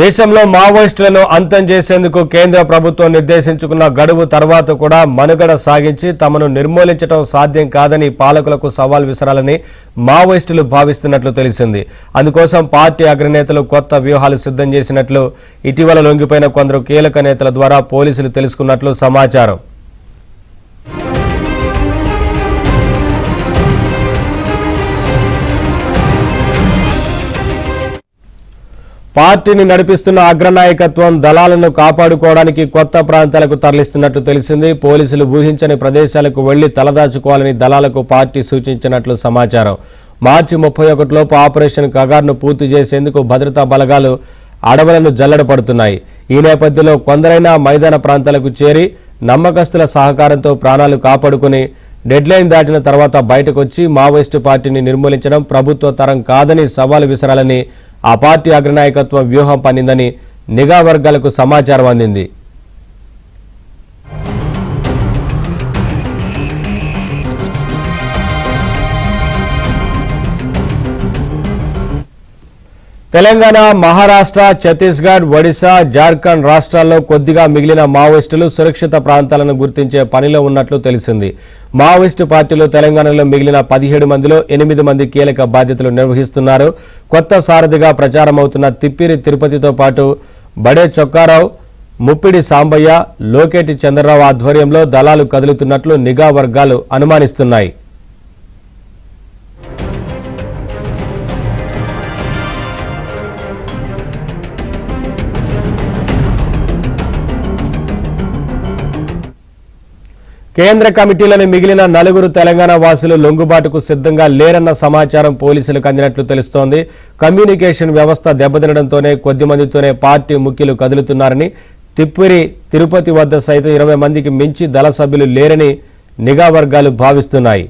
దేశంలో మావోయిస్టులను అంతం చేసేందుకు కేంద్ర ప్రభుత్వం నిర్దేశించుకున్న గడువు తర్వాత కూడా మనుగడ సాగించి తమను నిర్మూలించడం సాధ్యం కాదని పాలకులకు సవాల్ విసరాలని మావోయిస్టులు భావిస్తున్నట్లు తెలిసింది. అందుకోసం పార్టీ అగ్రనేతలు కొత్త వ్యూహాలు సిద్ధం చేసినట్లు ఇటీవల లొంగిపోయిన కొందరు కీలక నేతల ద్వారా పోలీసులు తెలుసుకున్నట్లు సమాచారం. పార్టీని నడిపిస్తున్న అగ్రనాయకత్వం దళాలను కాపాడుకోవడానికి కొత్త ప్రాంతాలకు తరలిస్తున్నట్లు తెలిసింది. పోలీసులు ఊహించని ప్రదేశాలకు వెళ్లి తలదాచుకోవాలని దళాలకు పార్టీ సూచించినట్లు సమాచారం. మార్చి 31లోపు ఆపరేషన్ కగార్ను పూర్తి చేసేందుకు భద్రతా బలగాలు అడవులను జల్లెడపడుతున్నాయి. ఈ నేపథ్యంలో కొందరైనా మైదాన ప్రాంతాలకు చేరి నమ్మకస్తుల సహకారంతో ప్రాణాలు కాపాడుకుని డెడ్లైన్ దాటిన తర్వాత బయటకొచ్చి మావోయిస్టు పార్టీని నిర్మూలించడం ప్రభుత్వ తరం కాదని సవాలు విసరాలని ఆ పార్టీ అగ్రనాయకత్వం వ్యూహం పన్నిందని నిఘా వర్గాలకు సమాచారం అందింది. తెలంగాణ, మహారాష్ట్ర, ఛత్తీస్గఢ్, ఒడిశా, జార్ఖండ్ రాష్ట్రాల్లో కొద్దిగా మిగిలిన మావోయిస్టులు సురక్షిత ప్రాంతాలను గుర్తించే పనిలో ఉన్నట్లు తెలిసింది. మావోయిస్టు పార్టీలో తెలంగాణలో మిగిలిన 17 మందిలో 8 మంది కీలక బాధ్యతలు నిర్వహిస్తున్నారు. కొత్త సారథిగా ప్రచారమవుతున్న తిప్పిరి తిరుపతితో పాటు బడే చొక్కారావు, ముప్పిడి సాంబయ్య, లోకేటి చంద్రరావు ఆధ్వర్యంలో దళాలు కదులుతున్నట్లు నిఘా వర్గాలు అనుమానిస్తున్నాయి. కేంద్ర కమిటీలను మిగిలిన 4 తెలంగాణ వాసులు లొంగుబాటుకు సిద్ధంగా లేరన్న సమాచారం పోలీసులకు అందినట్లు తెలుస్తోంది. కమ్యూనికేషన్ వ్యవస్థ దెబ్బతినడంతోనే కొద్ది మందితోనే పార్టీ ముఖ్యులు కదులుతున్నారని, తిప్పిరి తిరుపతి వద్ద సైతం 20 మందికి మించి దళ సభ్యులు లేరని నిఘా వర్గాలు భావిస్తున్నాయి.